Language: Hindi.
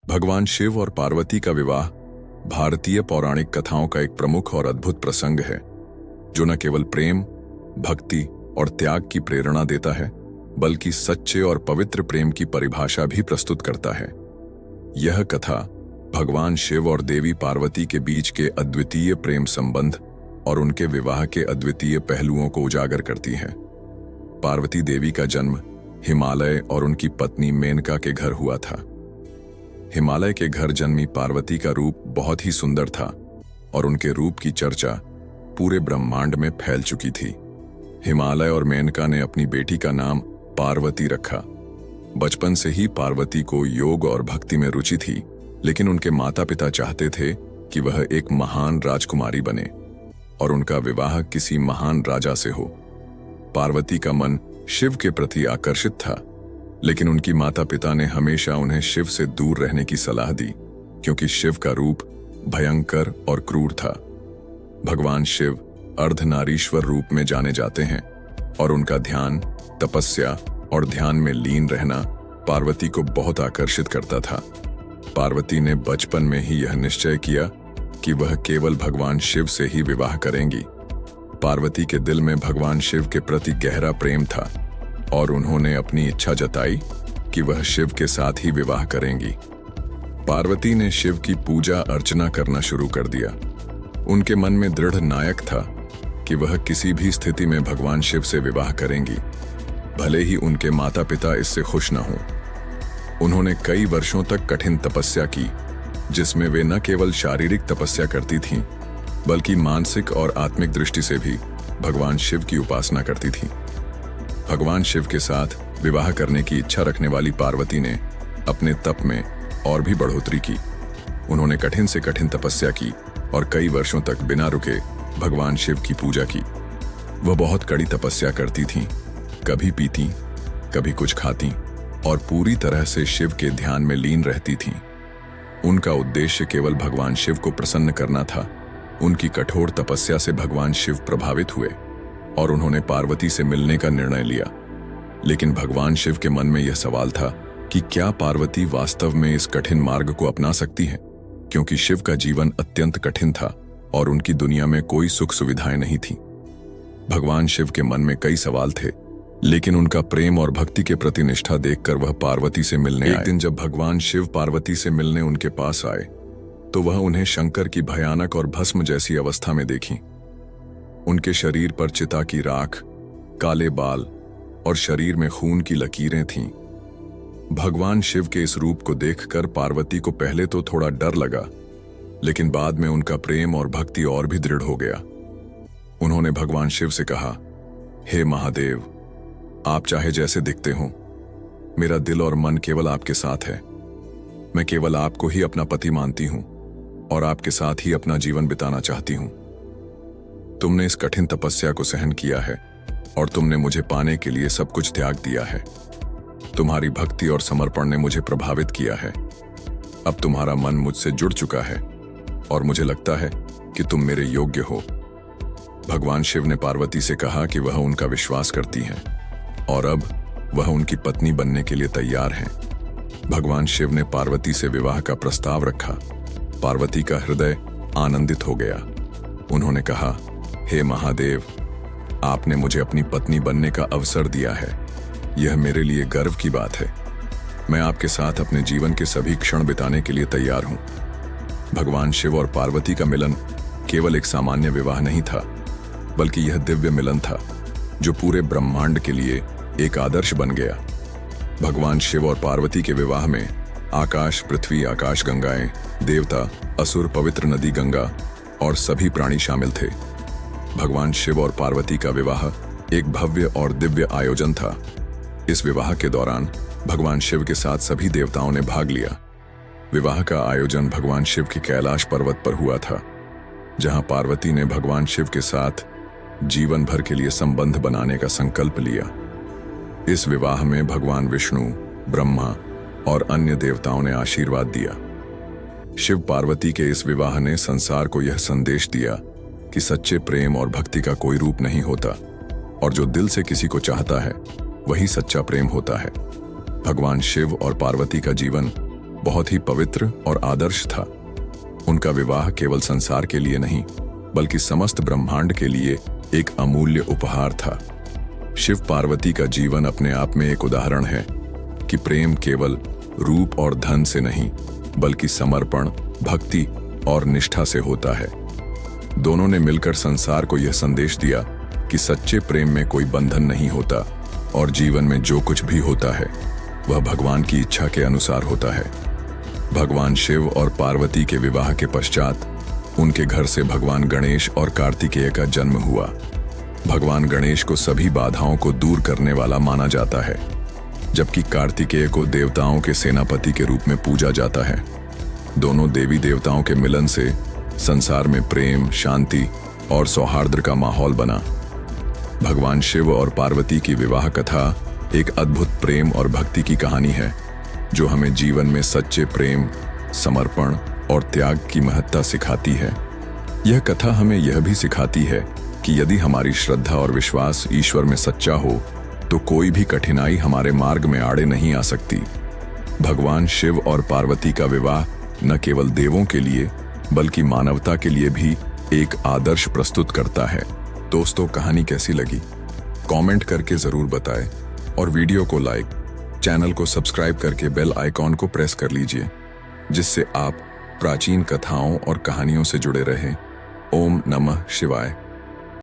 भगवान शिव और पार्वती का विवाह भारतीय पौराणिक कथाओं का एक प्रमुख और अद्भुत प्रसंग है, जो न केवल प्रेम, भक्ति और त्याग की प्रेरणा देता है, बल्कि सच्चे और पवित्र प्रेम की परिभाषा भी प्रस्तुत करता है। यह कथा भगवान शिव और देवी पार्वती के बीच के अद्वितीय प्रेम संबंध और उनके विवाह के अद्वितीय पहलुओं को उजागर करती है। पार्वती देवी का जन्म हिमालय और उनकी पत्नी मेनका के घर हुआ था। हिमालय के घर जन्मी पार्वती का रूप बहुत ही सुंदर था और उनके रूप की चर्चा पूरे ब्रह्मांड में फैल चुकी थी। हिमालय और मेनका ने अपनी बेटी का नाम पार्वती रखा। बचपन से ही पार्वती को योग और भक्ति में रुचि थी, लेकिन उनके माता पिता चाहते थे कि वह एक महान राजकुमारी बने और उनका विवाह किसी महान राजा से हो। पार्वती का मन शिव के प्रति आकर्षित था, लेकिन उनकी माता पिता ने हमेशा उन्हें शिव से दूर रहने की सलाह दी, क्योंकि शिव का रूप भयंकर और क्रूर था। भगवान शिव अर्धनारीश्वर रूप में जाने जाते हैं और उनका ध्यान, तपस्या और ध्यान में लीन रहना पार्वती को बहुत आकर्षित करता था। पार्वती ने बचपन में ही यह निश्चय किया कि वह केवल भगवान शिव से ही विवाह करेंगी। पार्वती के दिल में भगवान शिव के प्रति गहरा प्रेम था और उन्होंने अपनी इच्छा जताई कि वह शिव के साथ ही विवाह करेंगी। पार्वती ने शिव की पूजा अर्चना करना शुरू कर दिया। उनके मन में दृढ़ नायक था कि वह किसी भी स्थिति में भगवान शिव से विवाह करेंगी, भले ही उनके माता पिता इससे खुश न हों। उन्होंने कई वर्षों तक कठिन तपस्या की, जिसमें वे न केवल शारीरिक तपस्या करती थीं, बल्कि मानसिक और आत्मिक दृष्टि से भी भगवान शिव की उपासना करती थीं। भगवान शिव के साथ विवाह करने की इच्छा रखने वाली पार्वती ने अपने तप में और भी बढ़ोतरी की। उन्होंने कठिन से कठिन तपस्या की और कई वर्षों तक बिना रुके भगवान शिव की पूजा की। वह बहुत कड़ी तपस्या करती थीं, कभी पीती, कभी कुछ खाती और पूरी तरह से शिव के ध्यान में लीन रहती थीं। उनका उद्देश्य केवल भगवान शिव को प्रसन्न करना था। उनकी कठोर तपस्या से भगवान शिव प्रभावित हुए और उन्होंने पार्वती से मिलने का निर्णय लिया। लेकिन भगवान शिव के मन में यह सवाल था कि क्या पार्वती वास्तव में इस कठिन मार्ग को अपना सकती है, क्योंकि शिव का जीवन अत्यंत कठिन था और उनकी दुनिया में कोई सुख सुविधाएं नहीं थीं। भगवान शिव के मन में कई सवाल थे, लेकिन उनका प्रेम और भक्ति के प्रति निष्ठा देखकर वह पार्वती से मिलने आए। एक दिन जब भगवान शिव पार्वती से मिलने उनके पास आए, तो वह उन्हें शंकर की भयानक और भस्म जैसी अवस्था में देखी। उनके शरीर पर चिता की राख, काले बाल और शरीर में खून की लकीरें थीं। भगवान शिव के इस रूप को देखकर पार्वती को पहले तो थोड़ा डर लगा, लेकिन बाद में उनका प्रेम और भक्ति और भी दृढ़ हो गया। उन्होंने भगवान शिव से कहा, हे महादेव, आप चाहे जैसे दिखते हो, मेरा दिल और मन केवल आपके साथ है। मैं केवल आपको ही अपना पति मानती हूं और आपके साथ ही अपना जीवन बिताना चाहती हूं। तुमने इस कठिन तपस्या को सहन किया है और तुमने मुझे पाने के लिए सब कुछ त्याग दिया है। तुम्हारी भक्ति और समर्पण ने मुझे प्रभावित किया है। अब तुम्हारा मन मुझसे जुड़ चुका है और मुझे लगता है कि तुम मेरे योग्य हो। भगवान शिव ने पार्वती से कहा कि वह उनका विश्वास करती हैं और अब वह उनकी पत्नी बनने के लिए तैयार हैं। भगवान शिव ने पार्वती से विवाह का प्रस्ताव रखा। पार्वती का हृदय आनंदित हो गया। उन्होंने कहा, हे महादेव, आपने मुझे अपनी पत्नी बनने का अवसर दिया है। यह मेरे लिए गर्व की बात है। मैं आपके साथ अपने जीवन के सभी क्षण बिताने के लिए तैयार हूं। भगवान शिव और पार्वती का मिलन केवल एक सामान्य विवाह नहीं था, बल्कि यह दिव्य मिलन था जो पूरे ब्रह्मांड के लिए एक आदर्श बन गया। भगवान शिव और पार्वती के विवाह में आकाश, पृथ्वी, आकाश गंगाएं, देवता, असुर, पवित्र नदी गंगा और सभी प्राणी शामिल थे। भगवान शिव और पार्वती का विवाह एक भव्य और दिव्य आयोजन था। इस विवाह के दौरान भगवान शिव के साथ सभी देवताओं ने भाग लिया। विवाह का आयोजन भगवान शिव के कैलाश पर्वत पर हुआ था, जहां पार्वती ने भगवान शिव के साथ जीवन भर के लिए संबंध बनाने का संकल्प लिया। इस विवाह में भगवान विष्णु, ब्रह्मा और अन्य देवताओं ने आशीर्वाद दिया। शिव पार्वती के इस विवाह ने संसार को यह संदेश दिया कि सच्चे प्रेम और भक्ति का कोई रूप नहीं होता और जो दिल से किसी को चाहता है वही सच्चा प्रेम होता है। भगवान शिव और पार्वती का जीवन बहुत ही पवित्र और आदर्श था। उनका विवाह केवल संसार के लिए नहीं, बल्कि समस्त ब्रह्मांड के लिए एक अमूल्य उपहार था। शिव पार्वती का जीवन अपने आप में एक उदाहरण है कि प्रेम केवल रूप और धन से नहीं, बल्कि समर्पण, भक्ति और निष्ठा से होता है। दोनों ने मिलकर संसार को यह संदेश दिया कि सच्चे प्रेम में कोई बंधन नहीं होता और जीवन में जो कुछ भी होता है वह भगवान की इच्छा के अनुसार होता है। भगवान शिव और पार्वती के विवाह के पश्चात उनके घर से भगवान गणेश और कार्तिकेय का जन्म हुआ। भगवान गणेश को सभी बाधाओं को दूर करने वाला माना जाता है, जबकि कार्तिकेय को देवताओं के सेनापति के रूप में पूजा जाता है। दोनों देवी देवताओं के मिलन से संसार में प्रेम, शांति और सौहार्द का माहौल बना। भगवान शिव और पार्वती की विवाह कथा एक अद्भुत प्रेम और भक्ति की कहानी है, जो हमें जीवन में सच्चे प्रेम, समर्पण और त्याग की महत्ता सिखाती है। यह कथा हमें यह भी सिखाती है कि यदि हमारी श्रद्धा और विश्वास ईश्वर में सच्चा हो तो कोई भी कठिनाई हमारे मार्ग में आड़े नहीं आ सकती। भगवान शिव और पार्वती का विवाह न केवल देवों के लिए बल्कि मानवता के लिए भी एक आदर्श प्रस्तुत करता है। दोस्तों, कहानी कैसी लगी कमेंट करके जरूर बताएं और वीडियो को लाइक, चैनल को सब्सक्राइब करके बेल आइकॉन को प्रेस कर लीजिए, जिससे आप प्राचीन कथाओं और कहानियों से जुड़े रहें। ओम नमः शिवाय।